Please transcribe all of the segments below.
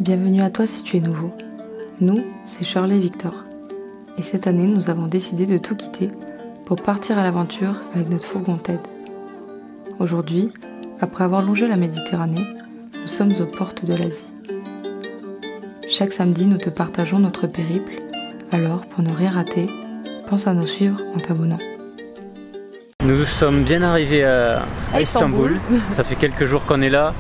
Bienvenue à toi si tu es nouveau. Nous, c'est Shirley et Victor. Et cette année, nous avons décidé de tout quitter pour partir à l'aventure avec notre fourgon TED. Aujourd'hui, après avoir longé la Méditerranée, nous sommes aux portes de l'Asie. Chaque samedi, nous te partageons notre périple. Alors, pour ne rien rater, pense à nous suivre en t'abonnant. Nous sommes bien arrivés à Istanbul. Ça fait quelques jours qu'on est là.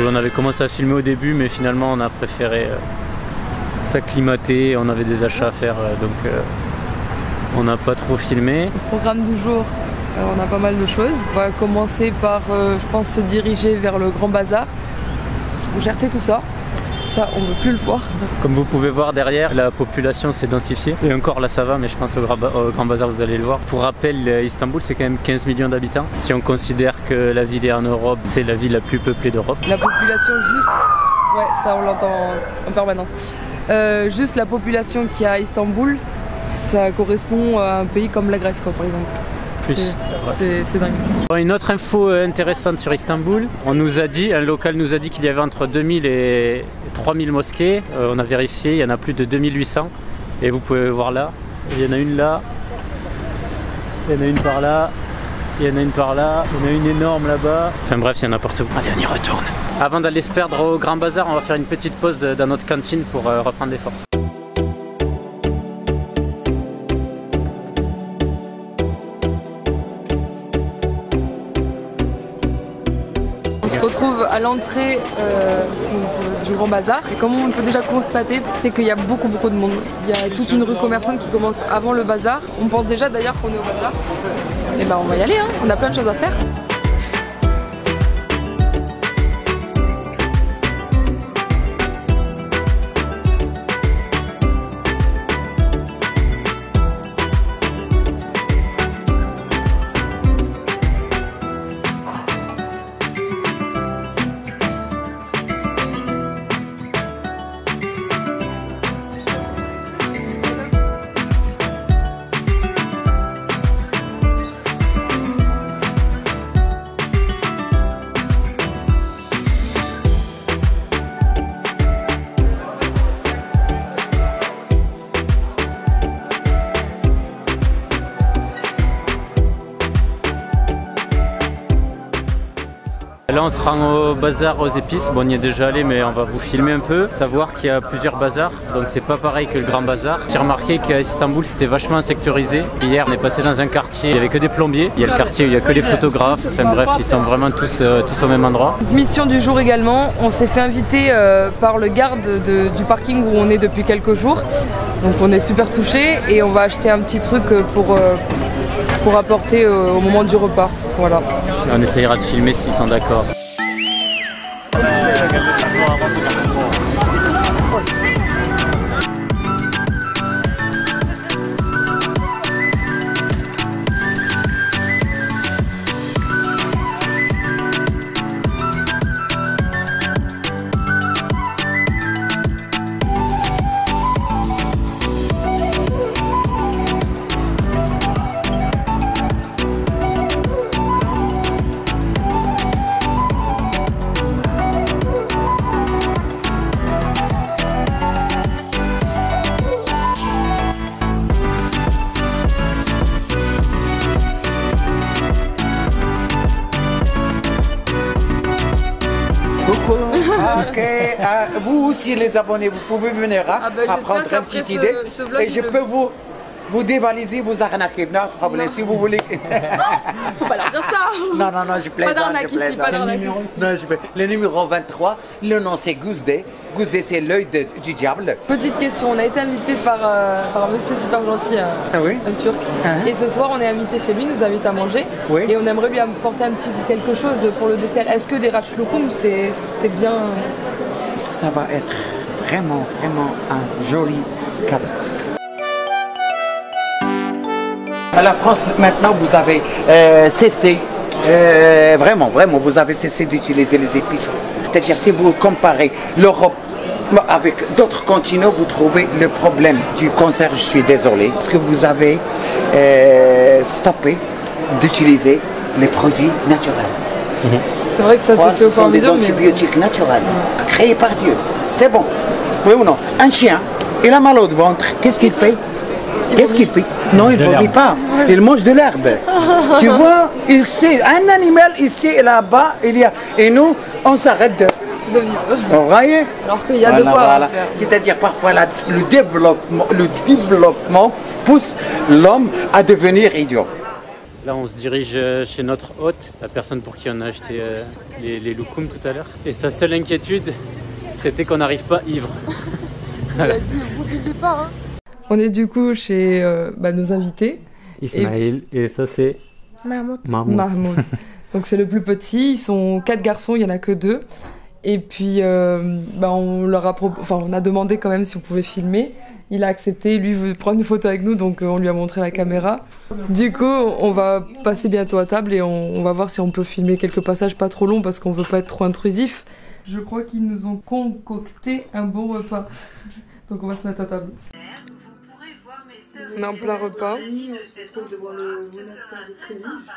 On avait commencé à filmer au début, mais finalement on a préféré s'acclimater. On avait des achats à faire, donc on n'a pas trop filmé. Le programme du jour, on a pas mal de choses. On va commencer par, je pense, se diriger vers le Grand Bazar. Vous gérez tout ça. Ça, on ne veut plus le voir. Comme vous pouvez voir derrière, la population s'est densifiée. Et encore là ça va, mais je pense au Grand Bazar vous allez le voir. Pour rappel, Istanbul c'est quand même 15 millions d'habitants. Si on considère que la ville est en Europe, c'est la ville la plus peuplée d'Europe. La population juste, ouais ça on l'entend en permanence. Juste la population qu'il y a à Istanbul, ça correspond à un pays comme la Grèce quoi, par exemple. Plus. C'est dingue. Une autre info intéressante sur Istanbul, un local nous a dit qu'il y avait entre 2000 et 3000 mosquées. On a vérifié, il y en a plus de 2800. Et vous pouvez voir là, il y en a une là, il y en a une par là, il y en a une par là, il y en a une énorme là-bas. Enfin bref, il y en a partout. Allez, on y retourne. Avant d'aller se perdre au Grand Bazar, on va faire une petite pause dans notre cantine pour reprendre des forces. On se retrouve à l'entrée du Grand Bazar. Et comme on peut déjà constater, c'est qu'il y a beaucoup de monde. Il y a toute une rue commerçante qui commence avant le bazar. On pense déjà d'ailleurs qu'on est au bazar. Et ben on va y aller, hein. On a plein de choses à faire. Là on se rend au bazar aux épices, bon on y est déjà allé mais on va vous filmer un peu. Savoir qu'il y a plusieurs bazars, donc c'est pas pareil que le Grand Bazar. J'ai remarqué qu'à Istanbul c'était vachement sectorisé. Hier on est passé dans un quartier, il n'y avait que des plombiers. Il y a le quartier où il n'y a que les photographes, enfin bref ils sont vraiment tous au même endroit. Mission du jour également, on s'est fait inviter par le garde du parking où on est depuis quelques jours. Donc on est super touchés et on va acheter un petit truc pour apporter au moment du repas. Voilà. On essayera de filmer s'ils sont d'accord. Ok, vous aussi les abonnés, vous pouvez venir apprendre une petite idée et je peux vous dévaliser, vous arnaquer, non problème, si vous voulez. Faut pas leur dire ça. Non, je plaisante. Pas d'arnaque ici, pas d'arnaque. Le numéro 23, le nom c'est Guzde. Guzde c'est l'œil du diable. Petite question, on a été invité par monsieur super gentil, un turc. Et ce soir on est invité chez lui, il nous invite à manger. Oui. Et on aimerait lui apporter un petit quelque chose pour le dessert. Est-ce que des rachloukoum c'est bien? Ça va être vraiment un joli cadeau. À la France, maintenant, vous avez cessé, vraiment, vous avez cessé d'utiliser les épices. C'est-à-dire, si vous comparez l'Europe avec d'autres continents, vous trouvez le problème du cancer, je suis désolé. Parce que vous avez stoppé d'utiliser les produits naturels. C'est vrai que ça se fait ce au fur et sont à des mesure, antibiotiques naturels, créés par Dieu. c'est bon. Oui ou non? Un chien, il a mal au ventre, qu'est-ce qu'il fait? Qu'est-ce qu'il fait? Non, il ne vomit pas. Il mange de l'herbe. Tu vois, il sait, un animal ici et là-bas, il y a. Et nous, on s'arrête de vivre. Vous voyez? Alors qu'il y a de quoi faire. C'est-à-dire parfois le développement pousse l'homme à devenir idiot. Là, on se dirige chez notre hôte, la personne pour qui on a acheté les loukoums tout à l'heure. Et sa seule inquiétude, c'était qu'on n'arrive pas ivre. Il a dit, vous vivez pas, hein. On est du coup chez nos invités. Ismaël, et ça c'est Mahmoud. Donc c'est le plus petit, ils sont 4 garçons, il n'y en a que 2. Et puis on a demandé quand même si on pouvait filmer. Il a accepté, lui veut prendre une photo avec nous, donc on lui a montré la caméra. Du coup, on va passer bientôt à table et on va voir si on peut filmer quelques passages pas trop longs parce qu'on veut pas être trop intrusif. Je crois qu'ils nous ont concocté un bon repas. Donc on va se mettre à table. On est en plein repas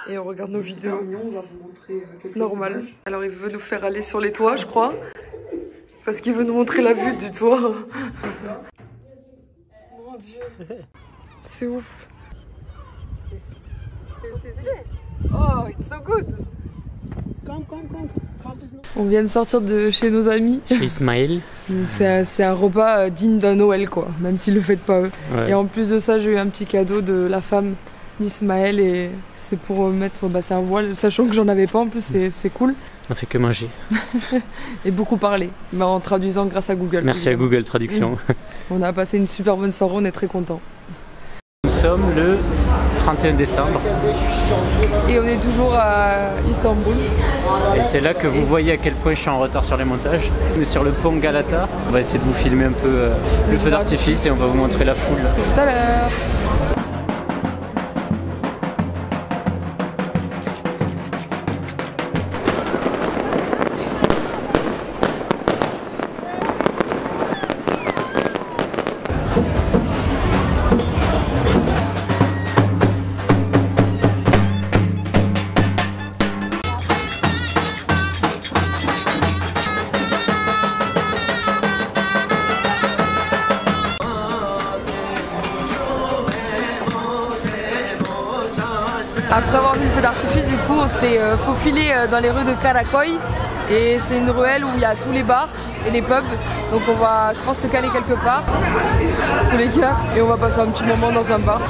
et on regarde nos vidéos. On va vous montrer normal. Alors il veut nous faire aller sur les toits, je crois, parce qu'il veut nous montrer la vue du toit. Mon Dieu, c'est ouf. Oh, it's so good. On vient de sortir de chez nos amis. Chez Ismaël. C'est un repas digne d'un Noël, quoi, même s'ils le fêtent pas eux. Ouais. Et en plus de ça, j'ai eu un petit cadeau de la femme d'Ismaël et c'est pour mettre, c'est un voile, sachant que j'en avais pas, en plus c'est cool. On fait que manger. Et beaucoup parler, mais en traduisant grâce à Google. Merci à Google Traduction. On a passé une super bonne soirée, on est très contents. Nous sommes le 31 décembre. Et on est toujours à Istanbul. Et c'est là que vous voyez à quel point je suis en retard sur les montages. On est sur le pont Galata. On va essayer de vous filmer un peu le feu d'artifice et on va vous montrer la foule. Tout à l'heure. Après avoir vu le feu d'artifice, du coup, on s'est faufilé dans les rues de Karaköy. Et c'est une ruelle où il y a tous les bars et les pubs. Donc on va, je pense, se caler quelque part, tous les cœurs. Et on va passer un petit moment dans un bar.